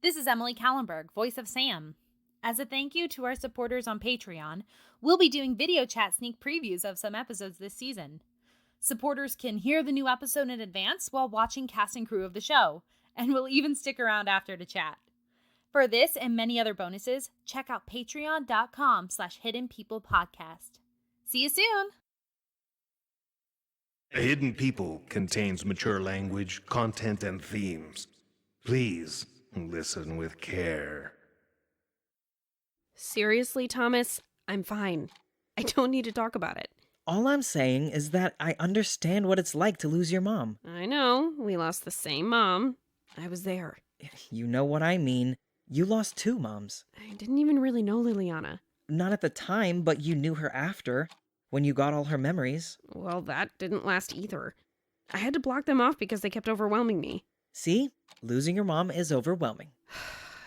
This is Emily Kallenberg, voice of Sam. As a thank you to our supporters on Patreon, we'll be doing video chat sneak previews of some episodes this season. Supporters can hear the new episode in advance while watching cast and crew of the show, and will even stick around after to chat. For this and many other bonuses, check out patreon.com/hiddenpeoplepodcast. See you soon! Hidden People contains mature language, content, and themes. Please listen with care. Seriously, Thomas, I'm fine. I don't need to talk about it. All I'm saying is that I understand what it's like to lose your mom. I know, we lost the same mom. I was there. You know what I mean. You lost two moms. I didn't even really know Liliana. Not at the time, but you knew her after, when you got all her memories. Well, that didn't last either. I had to block them off because they kept overwhelming me. See? Losing your mom is overwhelming.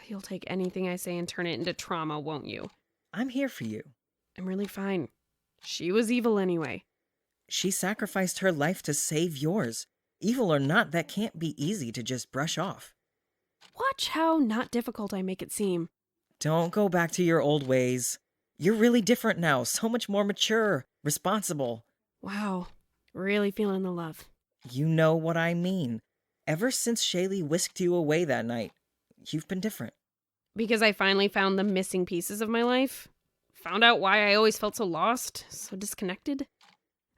You'll take anything I say and turn it into trauma, won't you? I'm here for you. I'm really fine. She was evil anyway. She sacrificed her life to save yours. Evil or not, that can't be easy to just brush off. Watch how not difficult I make it seem. Don't go back to your old ways. You're really different now, so much more mature, responsible. Wow, really feeling the love. You know what I mean. Ever since Shaylee whisked you away that night, you've been different. Because I finally found the missing pieces of my life. Found out why I always felt so lost, so disconnected.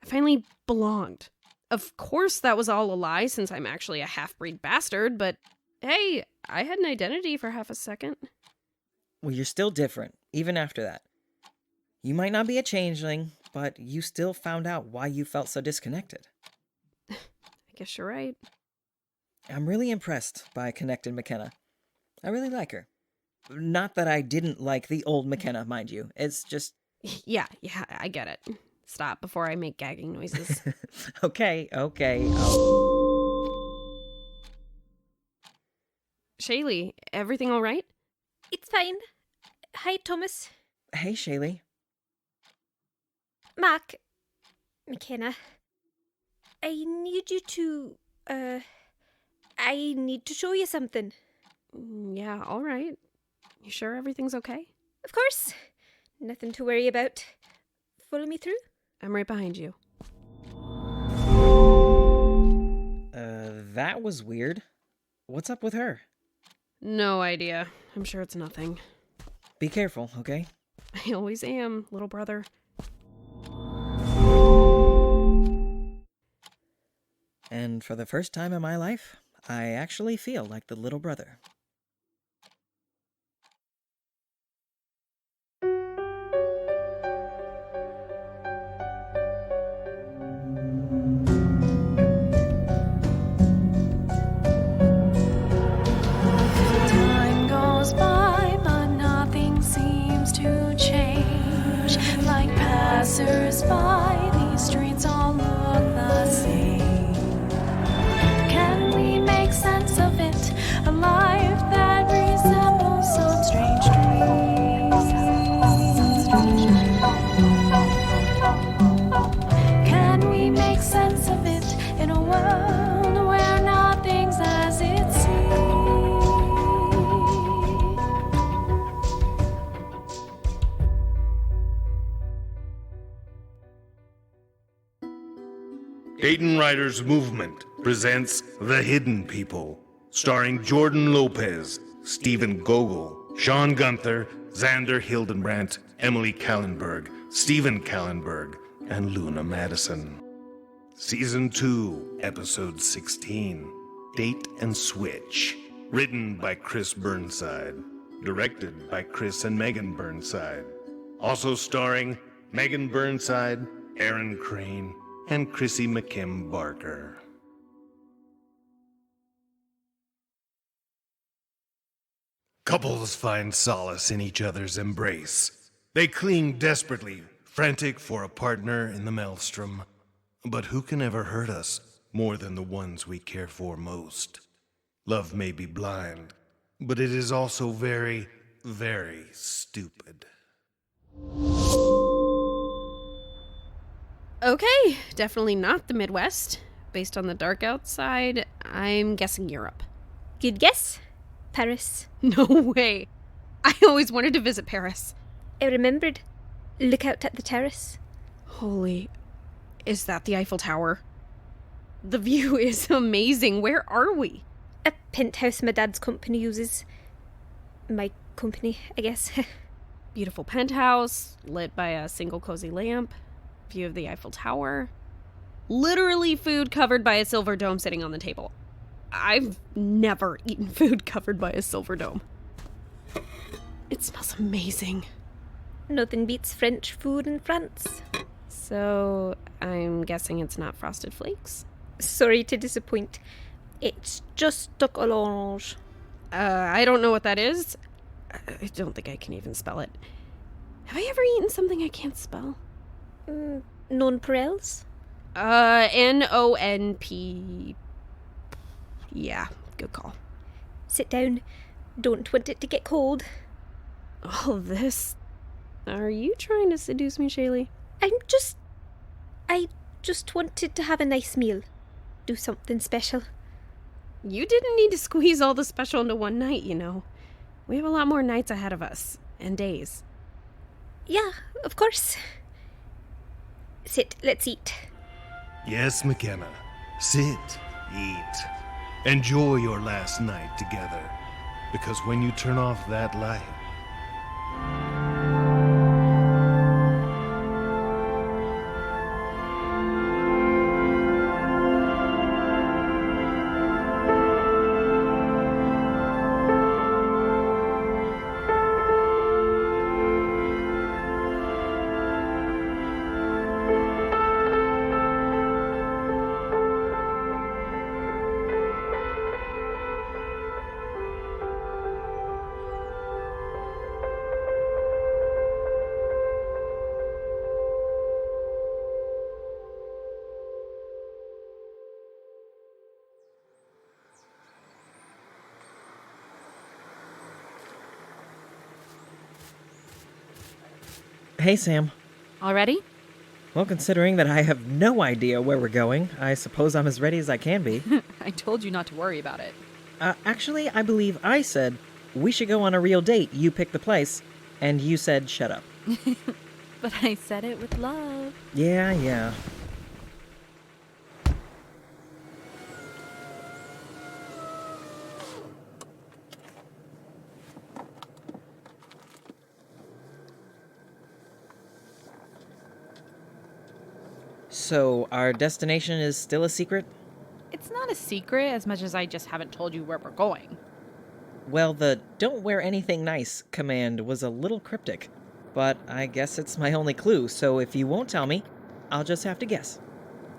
I finally belonged. Of course that was all a lie since I'm actually a half-breed bastard, but hey, I had an identity for half a second. Well, you're still different, even after that. You might not be a changeling, but you still found out why you felt so disconnected. I guess you're right. I'm really impressed by Connected McKenna. I really like her. Not that I didn't like the old McKenna, mind you. It's just... Yeah, I get it. Stop before I make gagging noises. Okay. Shaylee, everything all right? It's fine. Hi, Thomas. Hey, Shaylee. Mark. McKenna. I need you to, I need to show you something. Yeah, all right. You sure everything's okay? Of course. Nothing to worry about. Follow me through? I'm right behind you. That was weird. What's up with her? No idea. I'm sure it's nothing. Be careful, okay? I always am, little brother. And for the first time in my life, I actually feel like the little brother. Time goes by, but nothing seems to change. Like passers-by, these streets all look the same. Can we make sense of it? A life that resembles some strange dreams. Can we make sense of it in a world where nothing's as it seems? Dayton Writers Movement presents The Hidden People, starring Jordan Lopez, Stephen Gogol, Sean Gunther, Xander Hildenbrandt, Emily Kallenberg, Stephen Kallenberg, and Luna Madison. Season 2, Episode 16, Date and Switch. Written by Chris Burnside. Directed by Chris and Megan Burnside. Also starring Megan Burnside, Aaron Crane, and Chrissy McKim Barker. Couples find solace in each other's embrace. They cling desperately, frantic for a partner in the maelstrom. But who can ever hurt us more than the ones we care for most? Love may be blind, but it is also very, very stupid. Okay, definitely not the Midwest. Based on the dark outside, I'm guessing Europe. Good guess. Paris. No way. I always wanted to visit Paris. I remembered. Look out at the terrace. Holy, is that the Eiffel Tower? The view is amazing. Where are we? A penthouse my dad's company uses. My company, I guess. Beautiful penthouse, lit by a single cozy lamp. View of the Eiffel Tower. Literally food covered by a silver dome sitting on the table. I've never eaten food covered by a silver dome. It smells amazing. Nothing beats French food in France. So, I'm guessing it's not Frosted Flakes? Sorry to disappoint. It's just duck à l'orange. I don't know what that is. I don't think I can even spell it. Have I ever eaten something I can't spell? Nonpareils? Nonp... Yeah, good call. Sit down. Don't want it to get cold. All this? Are you trying to seduce me, Shaylee? I just wanted to have a nice meal. Do something special. You didn't need to squeeze all the special into one night, you know. We have a lot more nights ahead of us. And days. Yeah, of course. Sit, let's eat. Yes, McKenna. Sit, eat. Enjoy your last night together. Because when you turn off that light, Hey, Sam. Already? Well, considering that I have no idea where we're going, I suppose I'm as ready as I can be. I told you not to worry about it. Actually, I believe I said we should go on a real date. You pick the place, and you said shut up. But I said it with love. Yeah. So, our destination is still a secret? It's not a secret as much as I just haven't told you where we're going. Well, the "don't wear anything nice" command was a little cryptic, but I guess it's my only clue, so if you won't tell me, I'll just have to guess.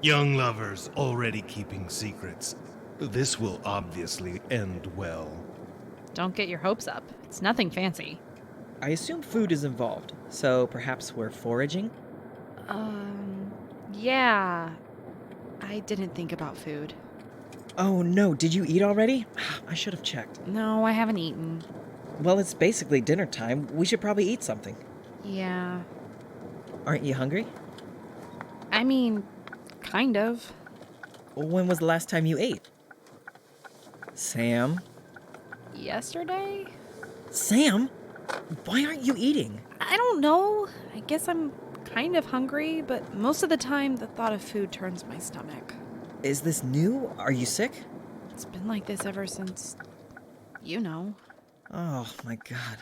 young lovers already keeping secrets. This will obviously end well. Don't get your hopes up. It's nothing fancy. I assume food is involved, so perhaps we're foraging? Yeah. I didn't think about food. Oh no, did you eat already? I should have checked. No, I haven't eaten. Well, it's basically dinner time. We should probably eat something. Yeah. Aren't you hungry? I mean, kind of. When was the last time you ate? Sam? Yesterday? Sam? Why aren't you eating? I don't know. I guess I'm kind of hungry, but most of the time the thought of food turns my stomach. Is this new? Are you sick? It's been like this ever since, you know. Oh my god.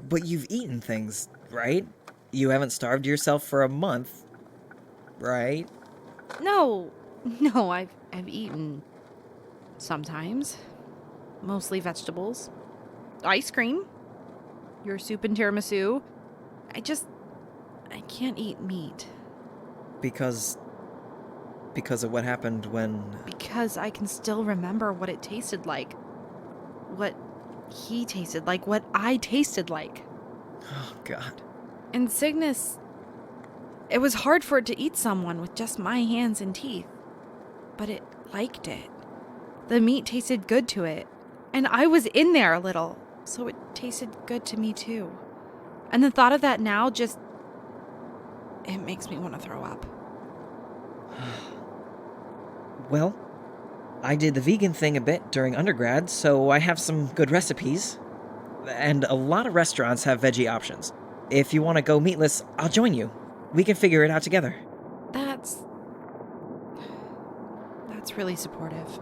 But you've eaten things, right? You haven't starved yourself for a month, right? No, I've eaten sometimes. Mostly vegetables. Ice cream. Your soup and tiramisu. I can't eat meat. Because of what happened when... Because I can still remember what it tasted like. What he tasted like. What I tasted like. Oh, God. In Cygnus, it was hard for it to eat someone with just my hands and teeth. But it liked it. The meat tasted good to it. And I was in there a little, so it tasted good to me too. And the thought of that now just... it makes me want to throw up. Well, I did the vegan thing a bit during undergrad, so I have some good recipes. And a lot of restaurants have veggie options. If you want to go meatless, I'll join you. We can figure it out together. That's really supportive.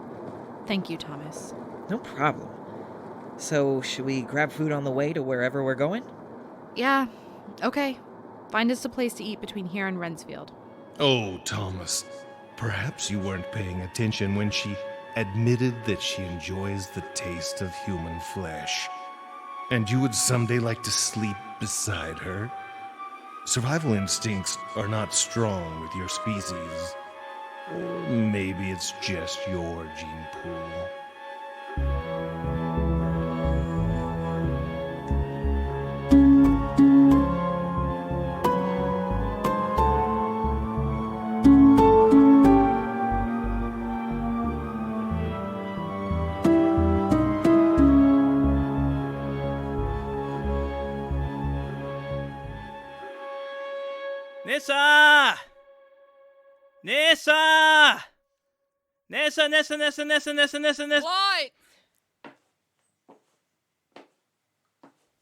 Thank you, Thomas. No problem. So, should we grab food on the way to wherever we're going? Yeah, okay. Find us a place to eat between here and Rensfield. Oh, Thomas, perhaps you weren't paying attention when she admitted that she enjoys the taste of human flesh. And you would someday like to sleep beside her? Survival instincts are not strong with your species. Or maybe it's just your gene pool. Nissa! Nissa! Nissa! What?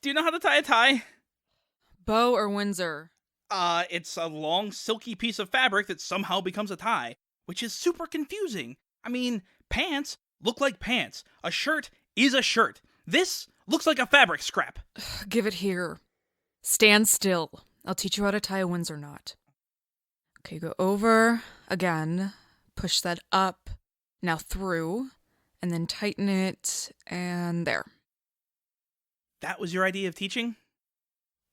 Do you know how to tie a tie? Bow or Windsor? It's a long, silky piece of fabric that somehow becomes a tie, which is super confusing. I mean, pants look like pants. A shirt is a shirt. This looks like a fabric scrap. Give it here. Stand still. I'll teach you how to tie a Windsor knot. Okay, go over, again, push that up, now through, and then tighten it, and there. That was your idea of teaching?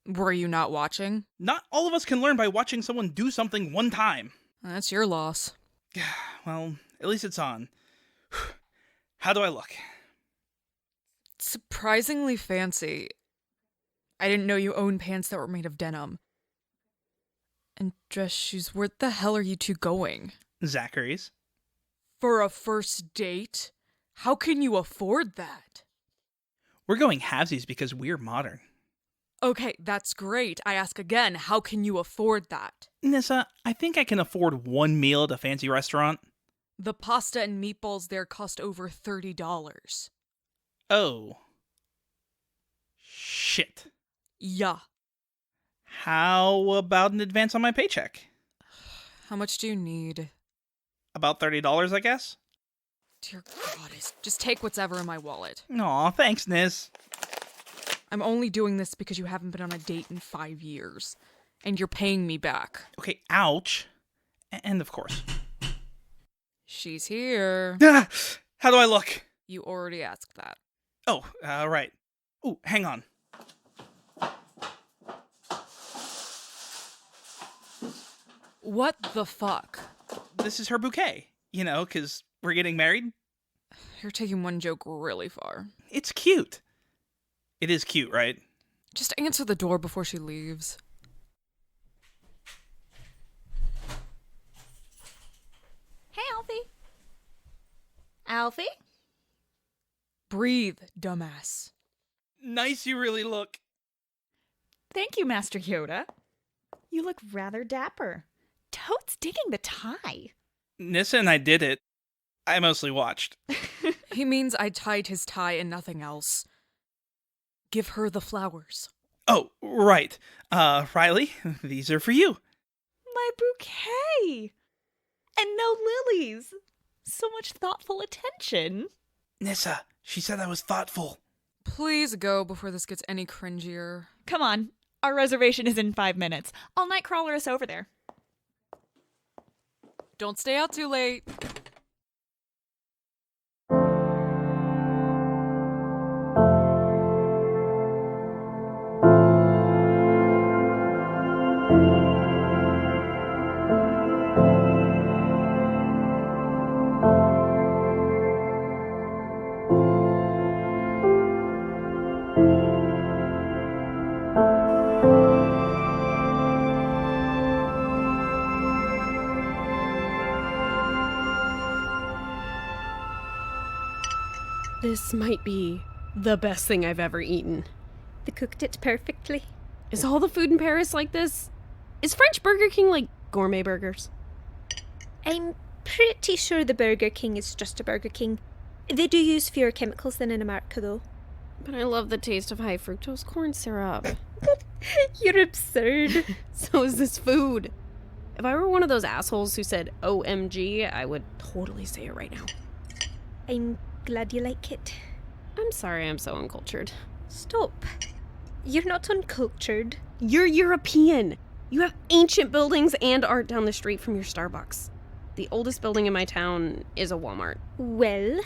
Were you not watching? Not all of us can learn by watching someone do something one time. That's your loss. Well, at least it's on. How do I look? Surprisingly fancy. I didn't know you owned pants that were made of denim. And dress shoes, where the hell are you two going? Zachary's. For a first date? How can you afford that? We're going halvesies because we're modern. Okay, that's great. I ask again, how can you afford that? Nissa, I think I can afford one meal at a fancy restaurant. The pasta and meatballs there cost over $30. Oh. Shit. Yeah. How about an advance on my paycheck? How much do you need? About $30, I guess? Dear goddess, just take what's ever in my wallet. Aw, thanks, Nis. I'm only doing this because you haven't been on a date in 5 years. And you're paying me back. Okay, ouch. And of course. She's here. Ah, how do I look? You already asked that. Oh, right. Ooh, hang on. What the fuck? This is her bouquet. You know, because we're getting married. You're taking one joke really far. It's cute. It is cute, right? Just answer the door before she leaves. Hey, Alfie. Alfie? Breathe, dumbass. Nice you really look. Thank you, Master Yoda. You look rather dapper. Totes digging the tie. Nissa and I did it. I mostly watched. He means I tied his tie and nothing else. Give her the flowers. Oh, right. Riley, these are for you. My bouquet! And no lilies! So much thoughtful attention. Nissa, she said I was thoughtful. Please go before this gets any cringier. Come on, our reservation is in 5 minutes. I'll nightcrawler us over there. Don't stay out too late. This might be the best thing I've ever eaten. They cooked it perfectly. Is all the food in Paris like this? Is French Burger King like gourmet burgers? I'm pretty sure the Burger King is just a Burger King. They do use fewer chemicals than in America, though. But I love the taste of high fructose corn syrup. You're absurd. So is this food. If I were one of those assholes who said OMG, I would totally say it right now. I'm glad you like it. I'm sorry I'm so uncultured. Stop. You're not uncultured. You're European. You have ancient buildings and art down the street from your Starbucks. The oldest building in my town is a Walmart. Well,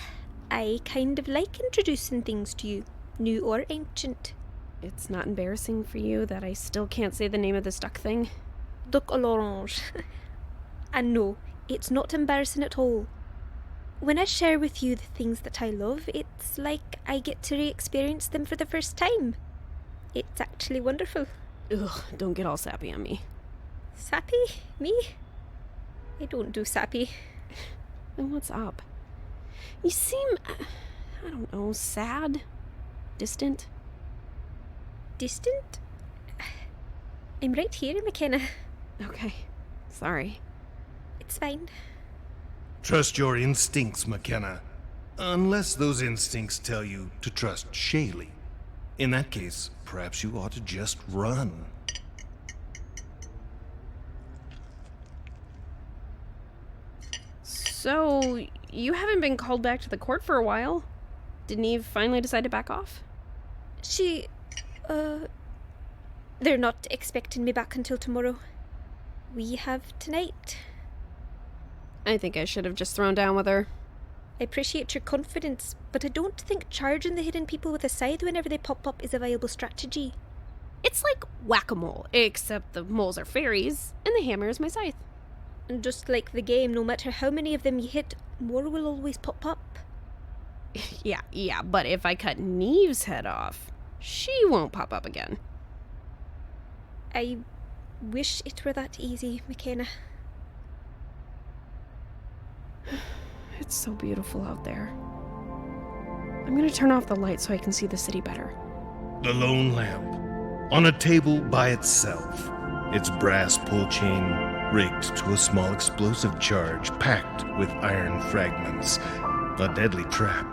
I kind of like introducing things to you, new or ancient. It's not embarrassing for you that I still can't say the name of this duck thing? Duck à l'orange. And no, it's not embarrassing at all. When I share with you the things that I love, it's like I get to re-experience them for the first time. It's actually wonderful. Ugh, don't get all sappy on me. Sappy? Me? I don't do sappy. Then what's up? You seem, I don't know, sad? Distant? Distant? I'm right here, McKenna. Okay, sorry. It's fine. Trust your instincts, McKenna. Unless those instincts tell you to trust Shaylee. In that case, perhaps you ought to just run. So, you haven't been called back to the court for a while? Didn't Eve finally decide to back off? They're not expecting me back until tomorrow. We have tonight. I think I should have just thrown down with her. I appreciate your confidence, but I don't think charging the hidden people with a scythe whenever they pop up is a viable strategy. It's like whack-a-mole, except the moles are fairies, and the hammer is my scythe. And just like the game, no matter how many of them you hit, more will always pop up. Yeah, but if I cut Neve's head off, she won't pop up again. I wish it were that easy, McKenna. It's so beautiful out there. I'm gonna turn off the light so I can see the city better. The lone lamp, on a table by itself, its brass pull chain rigged to a small explosive charge packed with iron fragments, a deadly trap.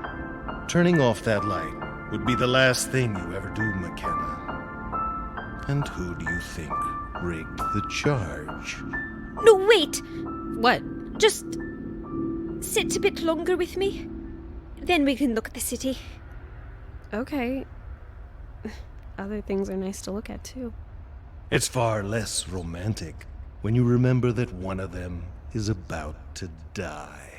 Turning off that light would be the last thing you ever do, McKenna. And who do you think rigged the charge? No, wait! What? Just sit a bit longer with me. Then we can look at the city. Okay. Other things are nice to look at, too. It's far less romantic when you remember that one of them is about to die.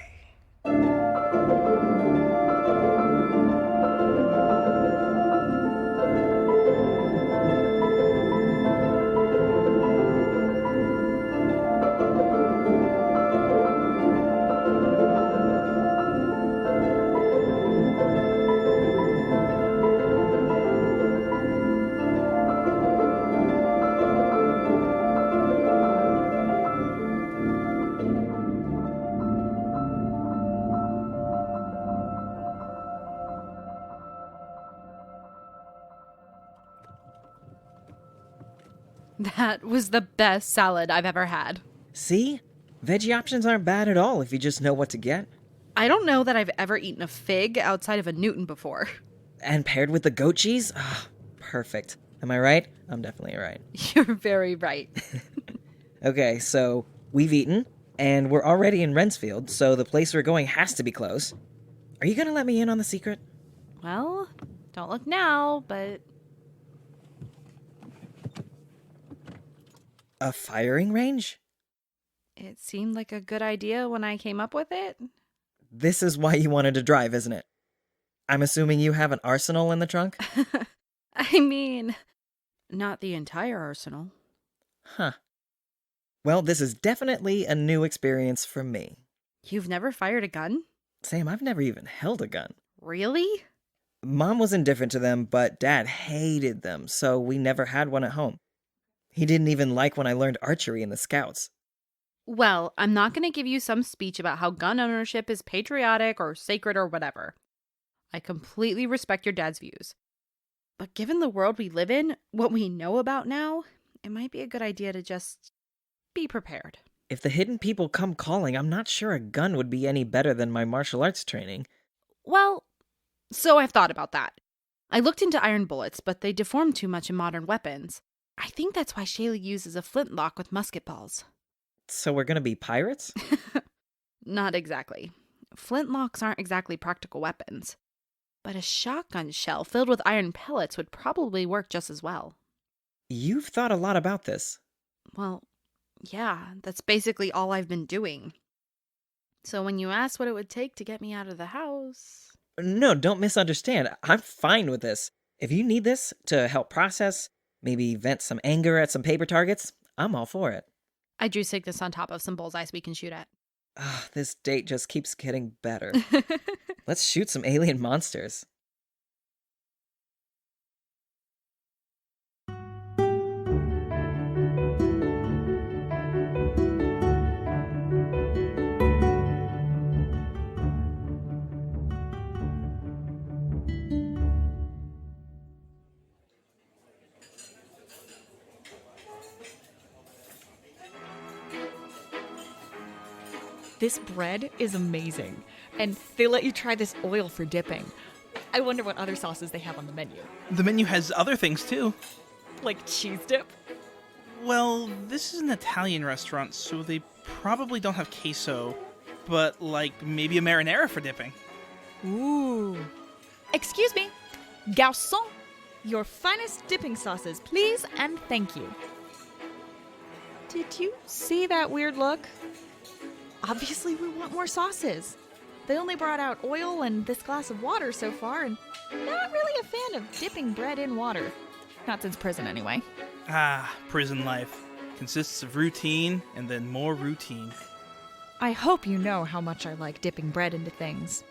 That was the best salad I've ever had. See? Veggie options aren't bad at all if you just know what to get. I don't know that I've ever eaten a fig outside of a Newton before. And paired with the goat cheese? Ah, perfect. Am I right? I'm definitely right. You're very right. Okay, so we've eaten, and we're already in Rensfield, so the place we're going has to be close. Are you gonna let me in on the secret? Well, don't look now, but... A firing range? It seemed like a good idea when I came up with it. This is why you wanted to drive, isn't it? I'm assuming you have an arsenal in the trunk? I mean, not the entire arsenal. Huh. Well, this is definitely a new experience for me. You've never fired a gun? Sam, I've never even held a gun. Really? Mom was indifferent to them, but Dad hated them, so we never had one at home. He didn't even like when I learned archery in the Scouts. Well, I'm not going to give you some speech about how gun ownership is patriotic or sacred or whatever. I completely respect your dad's views. But given the world we live in, what we know about now, it might be a good idea to just be prepared. If the hidden people come calling, I'm not sure a gun would be any better than my martial arts training. Well, so I've thought about that. I looked into iron bullets, but they deform too much in modern weapons. I think that's why Shaylee uses a flintlock with musket balls. So we're gonna be pirates? Not exactly. Flintlocks aren't exactly practical weapons. But a shotgun shell filled with iron pellets would probably work just as well. You've thought a lot about this. Well, yeah, that's basically all I've been doing. So when you asked what it would take to get me out of the house... No, don't misunderstand. I'm fine with this. If you need this to help process, maybe vent some anger at some paper targets, I'm all for it. I drew Cygnus on top of some bullseyes we can shoot at. This date just keeps getting better. Let's shoot some alien monsters. This bread is amazing, and they let you try this oil for dipping. I wonder what other sauces they have on the menu. The menu has other things too. Like cheese dip? Well, this is an Italian restaurant, so they probably don't have queso, but like maybe a marinara for dipping. Ooh. Excuse me. Garçon, your finest dipping sauces, please and thank you. Did you see that weird look? Obviously, we want more sauces. They only brought out oil and this glass of water so far, and not really a fan of dipping bread in water. Not since prison, anyway. Prison life. Consists of routine and then more routine. I hope you know how much I like dipping bread into things.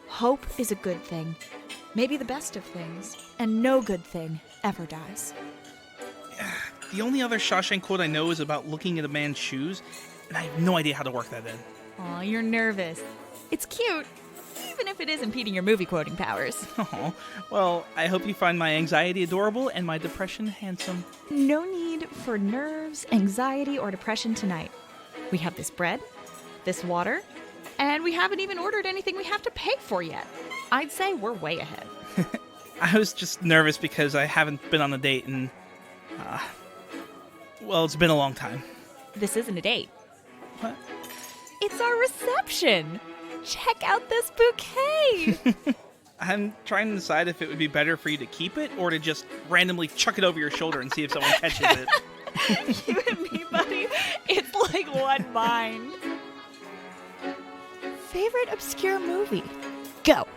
Hope is a good thing. Maybe the best of things. And no good thing ever dies. The only other Shawshank quote I know is about looking at a man's shoes, and I have no idea how to work that in. Aw, you're nervous. It's cute, even if it is impeding your movie quoting powers. Oh, well, I hope you find my anxiety adorable and my depression handsome. No need for nerves, anxiety, or depression tonight. We have this bread, this water, and we haven't even ordered anything we have to pay for yet. I'd say we're way ahead. I was just nervous because I haven't been on a date in, well, it's been a long time. This isn't a date. What? It's our reception! Check out this bouquet! I'm trying to decide if it would be better for you to keep it or to just randomly chuck it over your shoulder and see if someone catches it. You and me, buddy, it's like one mind. Favorite obscure movie? Go!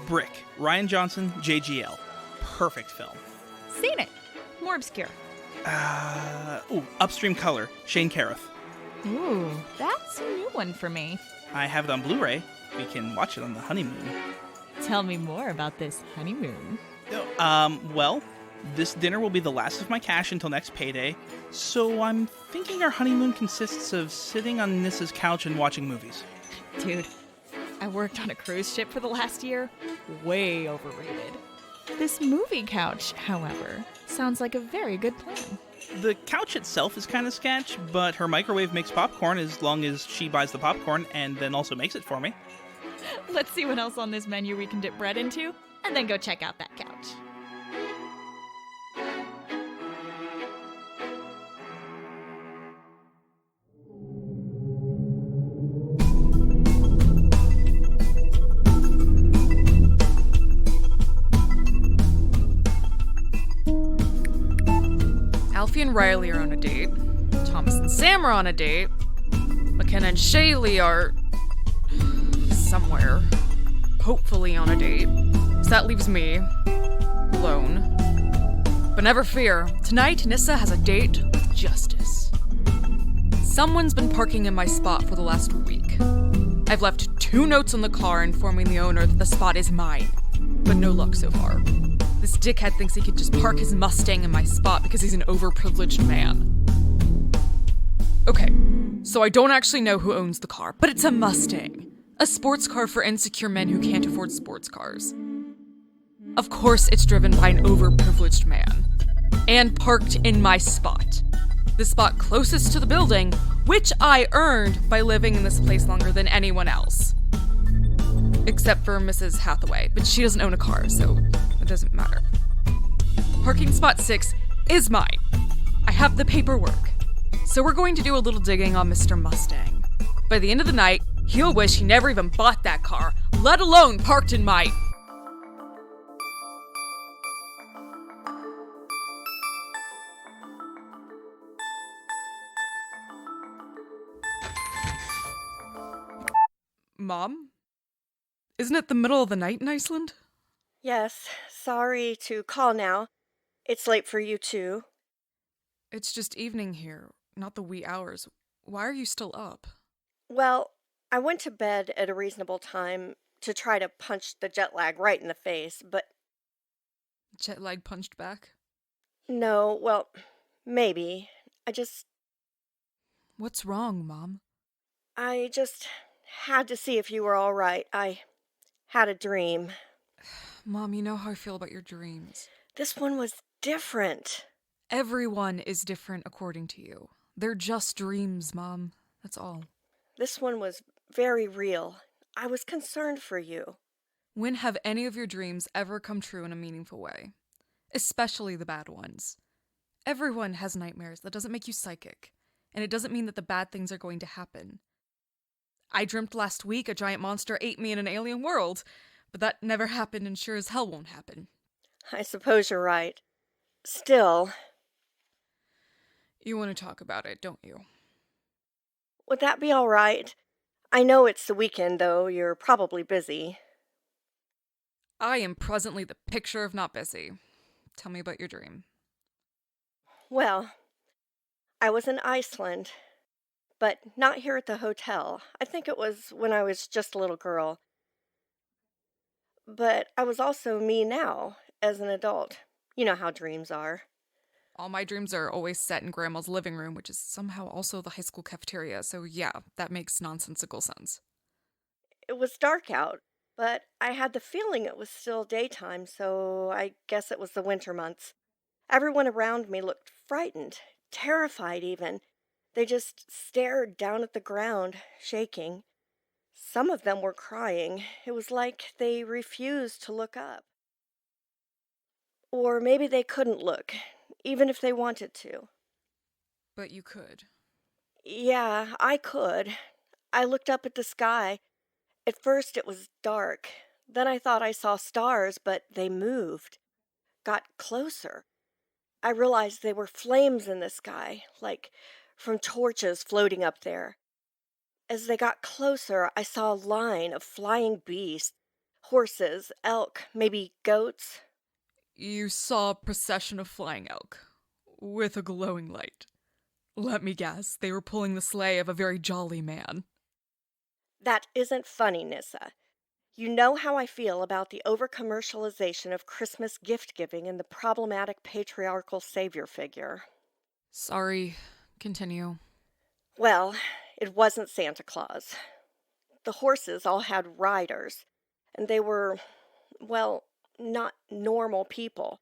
Brick. Rian Johnson, JGL. Perfect film. Seen it. More obscure. Upstream Color. Shane Carruth. Ooh, that's a new one for me. I have it on Blu-ray. We can watch it on the honeymoon. Tell me more about this honeymoon. Well, this dinner will be the last of my cash until next payday, so I'm thinking our honeymoon consists of sitting on Nissa's couch and watching movies. Dude, I worked on a cruise ship for the last year. Way overrated. This movie couch, however, sounds like a very good plan. The couch itself is kind of sketch, but her microwave makes popcorn as long as she buys the popcorn and then also makes it for me. Let's see what else on this menu we can dip bread into, and then go check out that couch. Alfie and Riley are on a date. Thomas and Sam are on a date. McKenna and Shaylee are... somewhere. Hopefully on a date. So that leaves me... alone. But never fear. Tonight, Nissa has a date with justice. Someone's been parking in my spot for the last week. I've left 2 notes on the car informing the owner that the spot is mine. But no luck so far. This dickhead thinks he could just park his Mustang in my spot because he's an overprivileged man. Okay, so I don't actually know who owns the car, but it's a Mustang. A sports car for insecure men who can't afford sports cars. Of course it's driven by an overprivileged man. And parked in my spot. the spot closest to the building, which I earned by living in this place longer than anyone else. Except for Mrs. Hathaway, but she doesn't own a car, so it doesn't matter. Parking spot 6 is mine. I have the paperwork. So we're going to do a little digging on Mr. Mustang. By the end of the night, he'll wish he never even bought that car, let alone parked in my... Mom? Isn't it the middle of the night in Iceland? Yes, sorry to call now. It's late for you too. It's just evening here, not the wee hours. Why are you still up? Well, I went to bed at a reasonable time to try to punch the jet lag right in the face, but... Jet lag punched back? No, well, maybe. What's wrong, Mom? I just had to see if you were all right. I had a dream. Mom, you know how I feel about your dreams. This one was different. Everyone is different according to you. They're just dreams, Mom. That's all. This one was very real. I was concerned for you. When have any of your dreams ever come true in a meaningful way? Especially the bad ones. Everyone has nightmares. That doesn't make you psychic. And it doesn't mean that the bad things are going to happen. I dreamt last week a giant monster ate me in an alien world, but that never happened and sure as hell won't happen. I suppose you're right. Still... You want to talk about it, don't you? Would that be all right? I know it's the weekend, though. You're probably busy. I am presently the picture of not busy. Tell me about your dream. Well, I was in Iceland, but not here at the hotel. I think it was when I was just a little girl. But I was also me now, as an adult. You know how dreams are. All my dreams are always set in Grandma's living room, which is somehow also the high school cafeteria, so yeah, that makes nonsensical sense. It was dark out, but I had the feeling it was still daytime, so I guess it was the winter months. Everyone around me looked frightened, terrified even. They just stared down at the ground, shaking. Some of them were crying. It was like they refused to look up. Or maybe they couldn't look, even if they wanted to. But you could. Yeah, I could. I looked up at the sky. At first it was dark. Then I thought I saw stars, but they moved. Got closer. I realized they were flames in the sky, like from torches floating up there. As they got closer, I saw a line of flying beasts. Horses, elk, maybe goats. You saw a procession of flying elk, with a glowing light. Let me guess, they were pulling the sleigh of a very jolly man. That isn't funny, Nissa. You know how I feel about the over-commercialization of Christmas gift-giving and the problematic patriarchal savior figure. Sorry, continue. Well, it wasn't Santa Claus. The horses all had riders, and they were, well, not normal people.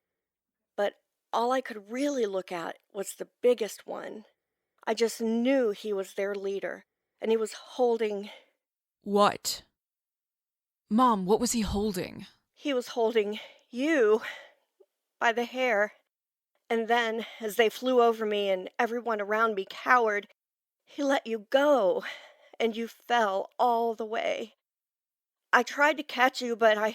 But all I could really look at was the biggest one. I just knew he was their leader, and he was holding... What? Mom, what was he holding? He was holding you by the hair. And then, as they flew over me and everyone around me cowered, he let you go, and you fell all the way. I tried to catch you, but I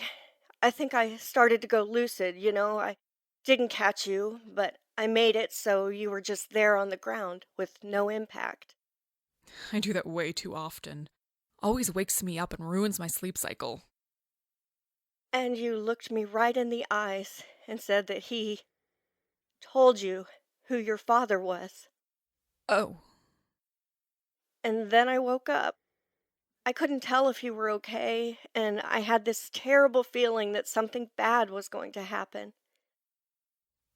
think I started to go lucid, you know. I didn't catch you, but I made it so you were just there on the ground with no impact. I do that way too often. Always wakes me up and ruins my sleep cycle. And you looked me right in the eyes and said that he told you who your father was. Oh. And then I woke up. I couldn't tell if you were okay, and I had this terrible feeling that something bad was going to happen.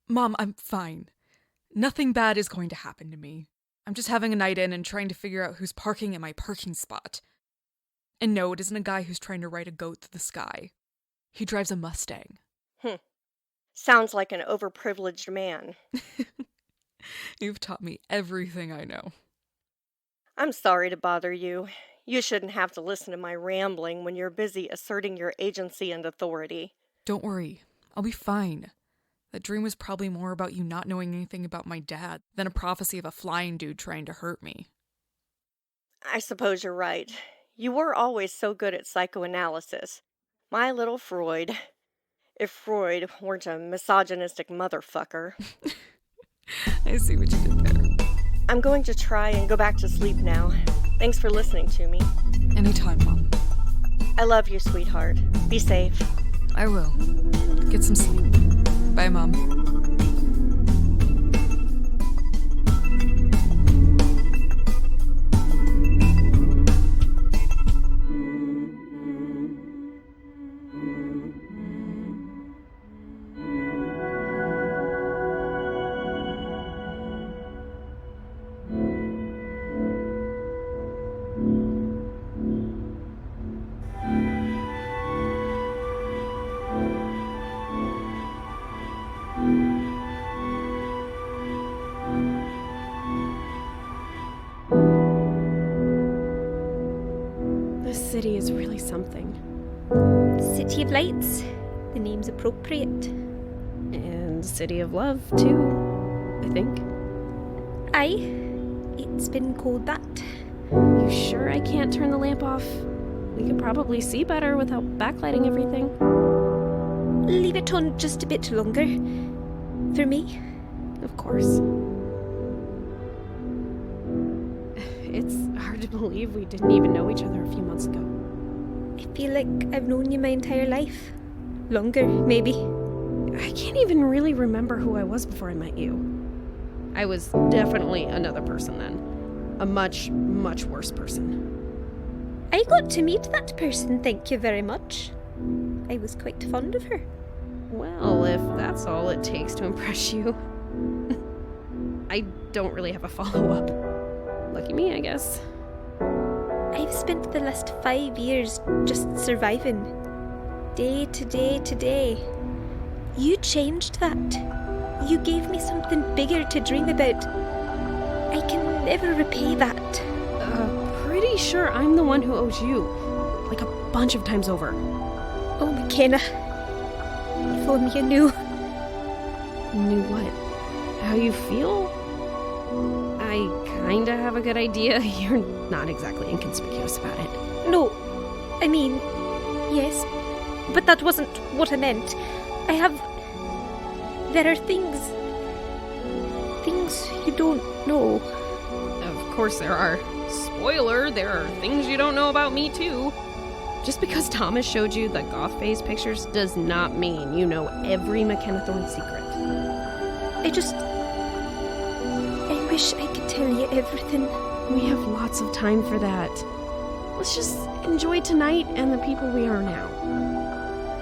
Mom, I'm fine. Nothing bad is going to happen to me. I'm just having a night in and trying to figure out who's parking at my parking spot. And no, it isn't a guy who's trying to ride a goat through the sky. He drives a Mustang. Sounds like an overprivileged man. You've taught me everything I know. I'm sorry to bother you. You shouldn't have to listen to my rambling when you're busy asserting your agency and authority. Don't worry. I'll be fine. That dream was probably more about you not knowing anything about my dad than a prophecy of a flying dude trying to hurt me. I suppose you're right. You were always so good at psychoanalysis. My little Freud. If Freud weren't a misogynistic motherfucker. I see what you did there. I'm going to try and go back to sleep now. Thanks for listening to me. Anytime, Mom. I love you, sweetheart. Be safe. I will. Get some sleep. Bye, Mom. This city is really something. City of Lights. The name's appropriate. And City of Love, too, I think. Aye. It's been called that. You sure I can't turn the lamp off? We could probably see better without backlighting everything. Leave it on just a bit longer. For me. Of course. It's hard to believe we didn't even know each other a few months ago. I feel like I've known you my entire life. Longer, maybe. I can't even really remember who I was before I met you. I was definitely another person then. A much, much worse person. I got to meet that person, thank you very much. I was quite fond of her. Well, if that's all it takes to impress you. I don't really have a follow-up. Lucky me, I guess. I've spent the last 5 years just surviving. Day to day to day. You changed that. You gave me something bigger to dream about. I can never repay that. Pretty sure I'm the one who owes you. Like a bunch of times over. Oh, McKenna. If only you knew. Knew what? How you feel? I kinda have a good idea. You're not exactly inconspicuous about it. No. I mean, yes. But that wasn't what I meant. There are things you don't know. Of course there are. Spoiler, there are things you don't know about me too. Just because Thomas showed you the goth phase pictures does not mean you know every McKenna Thorne secret. I wish I could tell you everything. We have lots of time for that. Let's just enjoy tonight and the people we are now.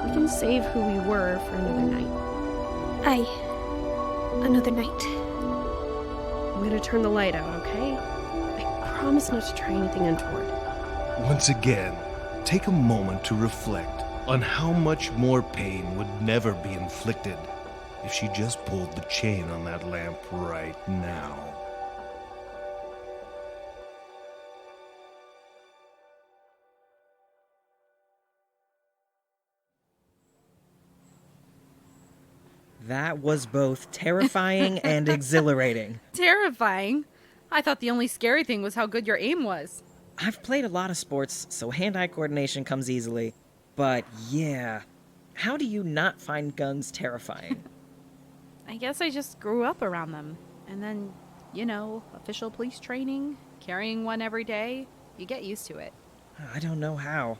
We can save who we were for another night. Aye. Another night. I'm gonna turn the light out, okay? I promise not to try anything untoward. Once again, take a moment to reflect on how much more pain would never be inflicted if she just pulled the chain on that lamp right now. That was both terrifying and exhilarating. Terrifying? I thought the only scary thing was how good your aim was. I've played a lot of sports, so hand-eye coordination comes easily. But yeah, how do you not find guns terrifying? I guess I just grew up around them. And then, official police training, carrying one every day, you get used to it. I don't know how.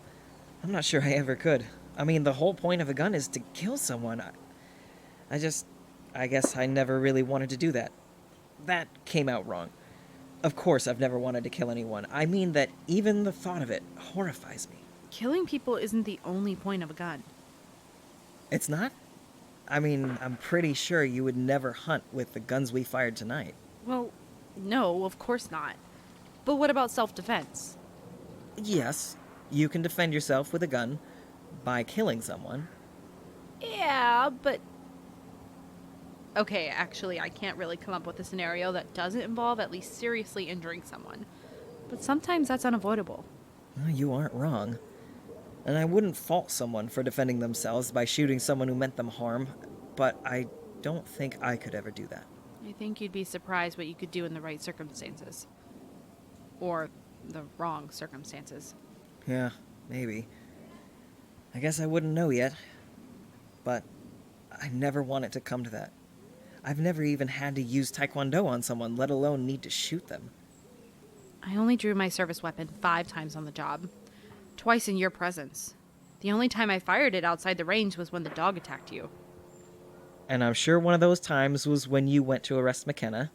I'm not sure I ever could. I mean, the whole point of a gun is to kill someone. I guess I never really wanted to do that. That came out wrong. Of course I've never wanted to kill anyone. I mean that even the thought of it horrifies me. Killing people isn't the only point of a gun. It's not? I mean, I'm pretty sure you would never hunt with the guns we fired tonight. Well, no, of course not. But what about self-defense? Yes, you can defend yourself with a gun by killing someone. Yeah, but... Okay, actually, I can't really come up with a scenario that doesn't involve at least seriously injuring someone. But sometimes that's unavoidable. Well, you aren't wrong. And I wouldn't fault someone for defending themselves by shooting someone who meant them harm, but I don't think I could ever do that. I think you'd be surprised what you could do in the right circumstances. Or the wrong circumstances. Yeah, maybe. I guess I wouldn't know yet. But I never want it to come to that. I've never even had to use Taekwondo on someone, let alone need to shoot them. I only drew my service weapon 5 times on the job. Twice in your presence. The only time I fired it outside the range was when the dog attacked you. And I'm sure one of those times was when you went to arrest McKenna.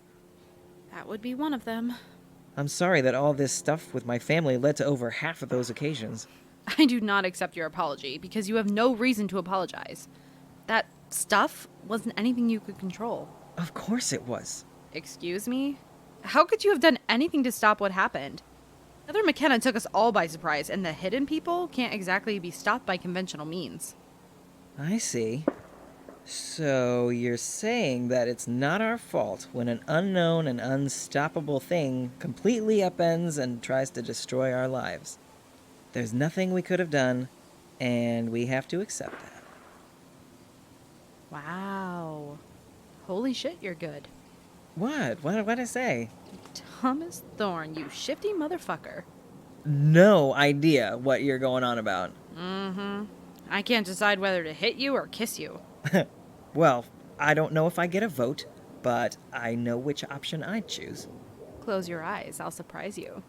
That would be one of them. I'm sorry that all this stuff with my family led to over half of those occasions. I do not accept your apology, because you have no reason to apologize. That stuff wasn't anything you could control. Of course it was. Excuse me? How could you have done anything to stop what happened? Heather McKenna took us all by surprise, and the hidden people can't exactly be stopped by conventional means. I see. So you're saying that it's not our fault when an unknown and unstoppable thing completely upends and tries to destroy our lives. There's nothing we could have done, and we have to accept that. Wow. Holy shit, you're good. What? What'd I say? Thomas Thorne, you shifty motherfucker. No idea what you're going on about. Mm-hmm. I can't decide whether to hit you or kiss you. Well, I don't know if I get a vote, but I know which option I'd choose. Close your eyes, I'll surprise you.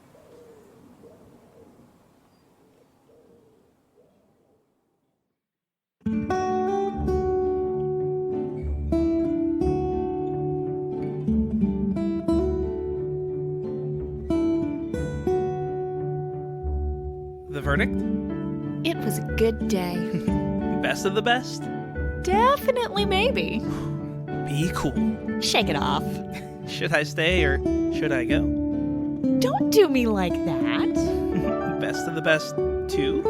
The verdict? It was a good day. Best of the best? Definitely maybe. Be cool. Shake it off. Should I stay or should I go? Don't do me like that. Best of the best, too?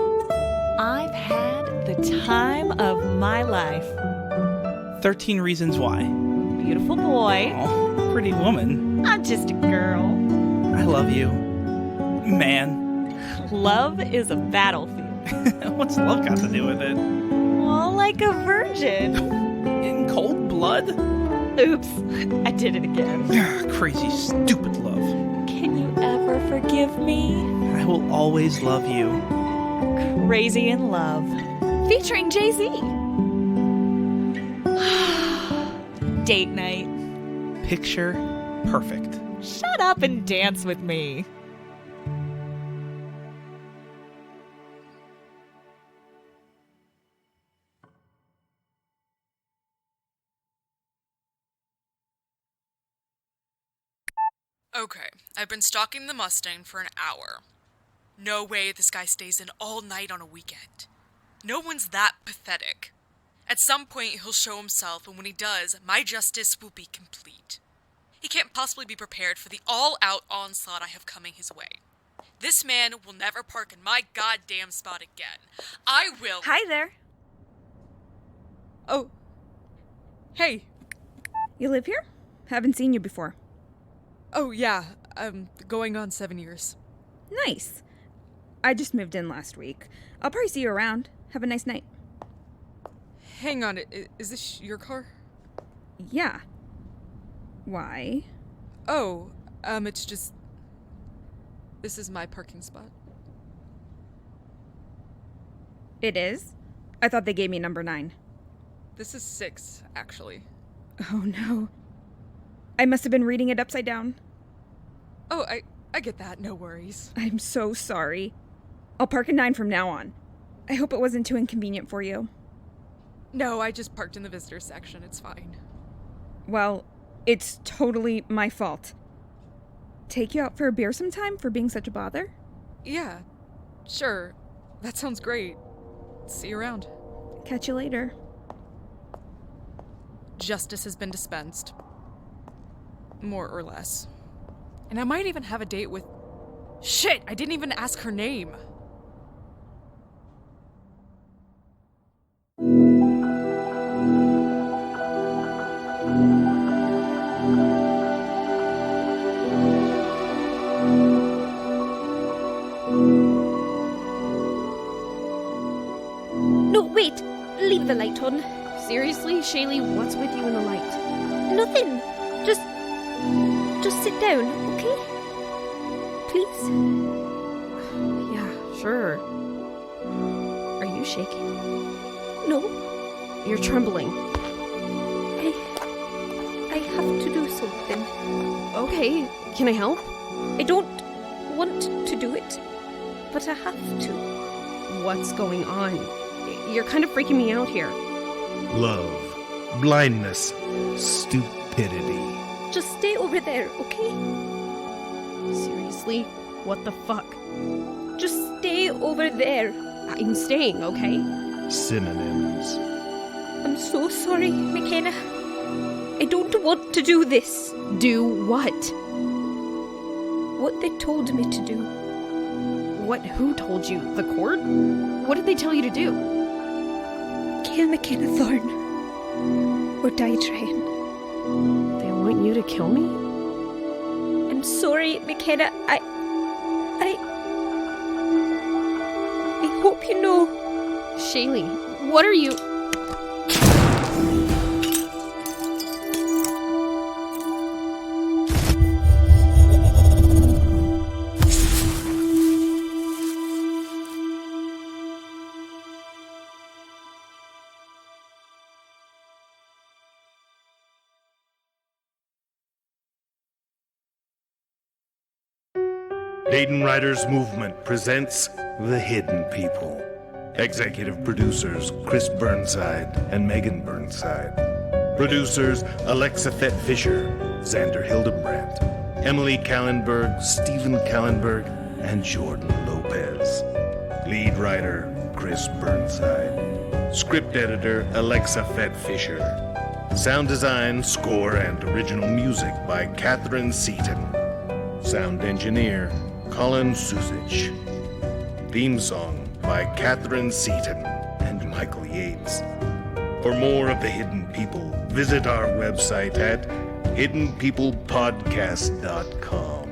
I've had the time of my life. 13 Reasons Why. Beautiful boy. Oh, pretty woman. I'm just a girl. I love you. Man. Love is a battlefield. What's love got to do with it? Well, like a virgin. In cold blood? Oops, I did it again. Crazy, stupid love. Can you ever forgive me? I will always love you. Crazy in Love. Featuring Jay-Z. Date night. Picture perfect. Shut up and dance with me. Okay, I've been stalking the Mustang for an hour. No way this guy stays in all night on a weekend. No one's that pathetic. At some point, he'll show himself, and when he does, my justice will be complete. He can't possibly be prepared for the all-out onslaught I have coming his way. This man will never park in my goddamn spot again. I will... Hi there. Oh. Hey. You live here? Haven't seen you before. Oh, yeah. Going on 7 years. Nice. I just moved in last week. I'll probably see you around. Have a nice night. Hang on, is this your car? Yeah. Why? Oh, it's just... This is my parking spot. It is? I thought they gave me number 9. This is 6, actually. Oh no. I must have been reading it upside down. Oh, I get that, no worries. I'm so sorry. I'll park at 9 from now on. I hope it wasn't too inconvenient for you. No, I just parked in the visitor section, it's fine. Well, it's totally my fault. Take you out for a beer sometime for being such a bother? Yeah, sure. That sounds great. See you around. Catch you later. Justice has been dispensed. More or less. And I might even have a date with... Shit, I didn't even ask her name. have the light on. Seriously, Shaylee, what's with you in the light? Nothing. Just sit down, okay? Please? Yeah, sure. Are you shaking? No, You're trembling. I have to do something. Okay, can I help? I don't want to do it, but I have to. What's going on? You're kind of freaking me out here. Love, blindness, stupidity. Just stay over there, okay? Seriously? What the fuck? Just stay over there. I'm staying, okay? Synonyms. I'm so sorry, McKenna. I don't want to do this. Do what? What they told me to do. What? Who told you? The court? What did they tell you to do? Kill McKenna Thorne. Or die trying. They want you to kill me? I'm sorry, McKenna. I hope you know. Shaylee, what are you... Hayden Writers Movement presents The Hidden People. Executive producers Chris Burnside and Megan Burnside. Producers Alexa Fett Fisher, Xander Hildebrandt, Emily Kallenberg, Stephen Kallenberg, and Jordan Lopez. Lead writer Chris Burnside. Script editor Alexa Fett Fisher. Sound design, score, and original music by Catherine Seaton. Sound engineer Colin Susich. Theme song by Catherine Seaton and Michael Yates. For more of The Hidden People, visit our website at hiddenpeoplepodcast.com.